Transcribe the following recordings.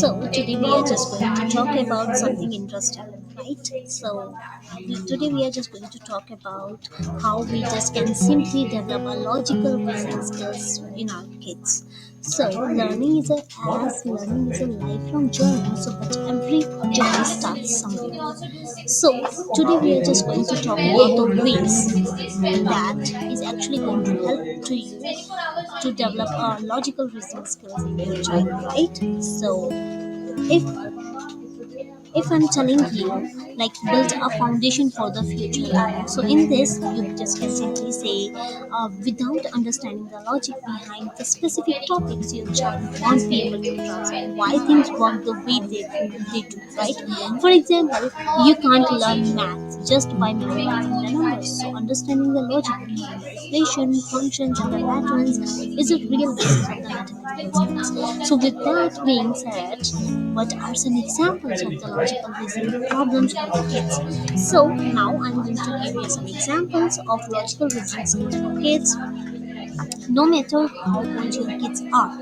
So today we are just going to talk about something interesting, right? Today we are just going to talk about how we just can simply develop a logical reasoning skills in our kids. Learning is a lifelong journey. So but every journey starts somewhere. So today we are just going to talk about the ways that is actually going to help to you to develop logical reasoning skills in your child, right? If if I'm telling you, like, build a foundation for the future. So in this, you just can simply say, without understanding the logic behind the specific topics, your child won't be able to grasp why things work the way they do, right? For example, you can't learn maths just by memorizing the numbers. So understanding the logic behind the equation, functions, and the patterns is a real basis of the mathematical skills. So with that being said, what are some examples of the logical reasoning problems for the kids? So now I'm going to give you some examples of logical reasoning skills for kids. No matter how old your kids are,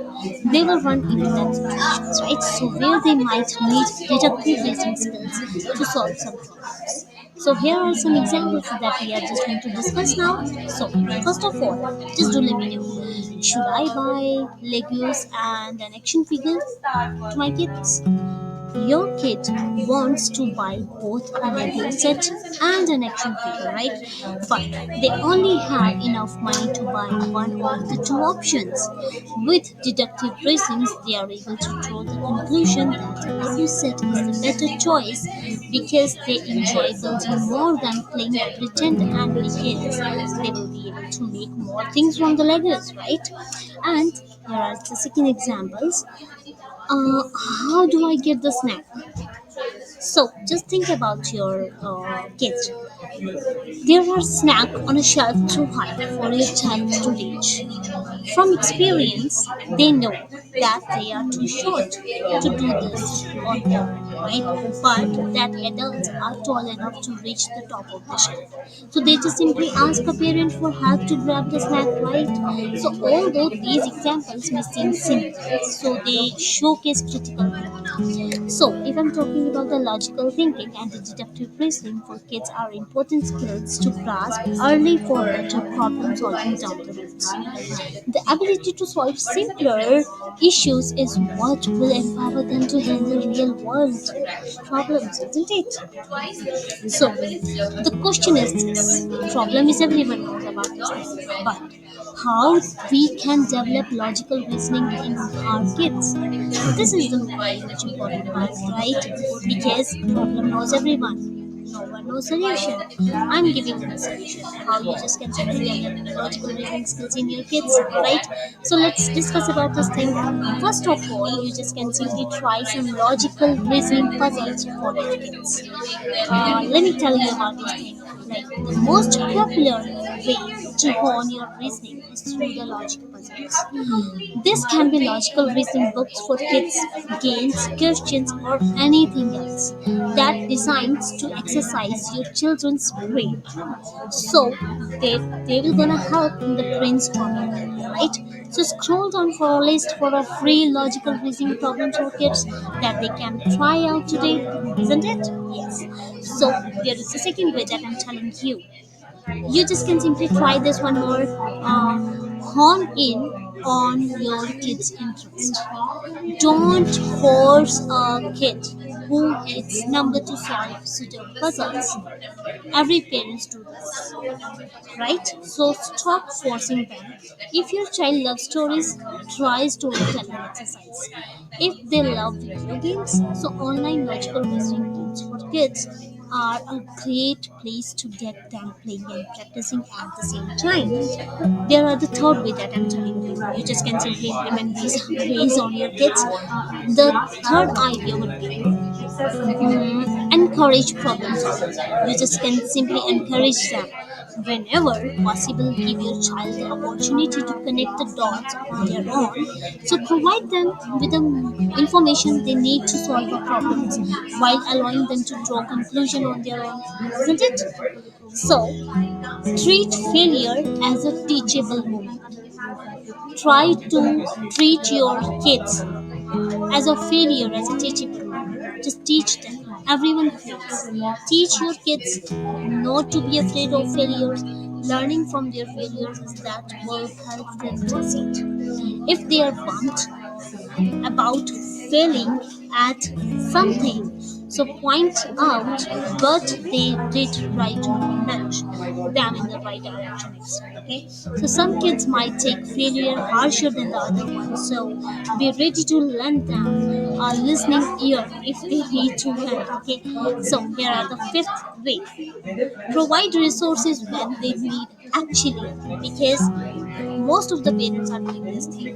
they will run into that situations, right? So where they might need deductive reasoning skills to solve some problems. So here are some examples that we are just going to discuss now. So first of all, just do let me know. Should I buy Legos and an action figure to my kids? Your kid wants to buy both a Lego set and an action figure, right? But they only have enough money to buy one of the two options. With deductive reasons, they are able to draw the conclusion that a Lego set is the better choice because they enjoy building more than playing pretend and because they will be able to make more things from the Legos, right? And here are the second examples. How do I get the snack? So just think about your kids. There are snacks on a shelf too high for your child to reach. From experience, they know that they are too short to do this on their own, right? But that adults are tall enough to reach the top of the shelf. So they just simply ask a parent for help to grab the snack, right? So although these examples may seem simple, so they showcase critical thinking. So, if I'm talking about the logical thinking and the deductive reasoning for kids are important skills to grasp early for better problem solving down the road. The ability to solve simpler issues is what will empower them to handle real world problems, isn't it? So, the question is this problem is everyone knows about this thing, but how we can develop logical reasoning in our kids? This is the very much important part, right? Because problem knows everyone. No one knows solution. I'm giving you the solution. How you just can simply develop logical reasoning skills in your kids, right? So let's discuss about this thing. First of all, you just can simply try some logical reasoning puzzles for your kids. Let me tell you about this thing. Like the most popular way to hone your reasoning is through the logic puzzles. This can be logical reasoning books for kids, games, questions, or anything else that designs to exercise your children's brain. So they will gonna help in the brainstorming, right? So scroll down for a list for a free logical reasoning problem for kids that they can try out today, isn't it? Yes. So there is a second way that I'm telling you. You just can simply try this one more. Hone in on your kid's interest. Don't force a kid who hates number to solve suitable puzzles. Every parents do this, right? So stop forcing them. If your child loves stories, try storytelling exercise. If they love video games, so online logical reasoning games for kids are a great place to get them playing and practicing at the same time. There are the third way that I'm telling you. You just can simply implement these ways on your kids. The third idea would be encourage problem solving. You just can simply encourage them. Whenever possible, give your child the opportunity to connect the dots on their own. So provide them with the information they need to solve the problems while allowing them to draw conclusion on their own. Isn't it? So treat failure as a teachable moment. Try to treat your kids as a failure as a teachable moment. Just teach them. Everyone fails. Teach your kids not to be afraid of failures. Learning from their failures is that will help them succeed. If they are bummed about failing at something, so point out but they did right to nudge them in the right direction instead. Okay, so some kids might take failure harsher than the other ones, so be ready to lend them a listening ear if they need to vent. Okay, so here are the fifth way: provide resources when they need, actually, because most of the parents are doing this thing.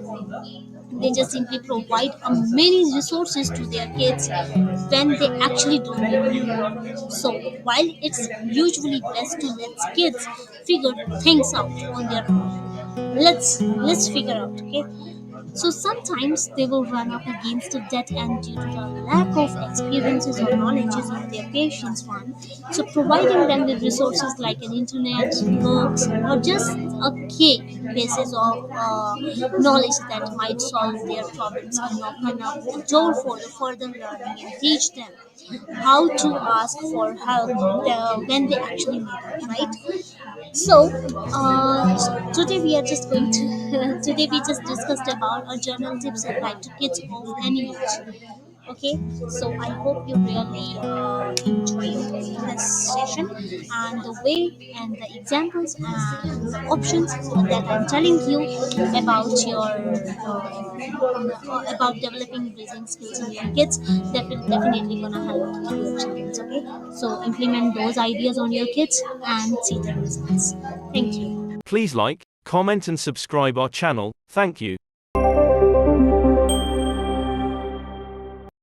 They just simply provide many resources to their kids when they actually don't need them. So while it's usually best to let kids figure things out on their own, let's figure out. Okay, so sometimes they will run up against a dead end due to the lack of experiences or knowledges of their patient's one. So providing them with resources like an internet, books, or just a key basis of knowledge that might solve their problems can open up the door for the further learning and teach them how to ask for help when they actually need it, right? So, today we are just going to today we just discussed about our journal tips applied to kids of any age. Okay, so I hope you really enjoyed this session and the way and the examples and the options that I'm telling you about your about developing reasoning skills in your kids, that will definitely gonna help your children. Okay, so implement those ideas on your kids and see the results. Thank you. Please like, comment and subscribe our channel. Thank you.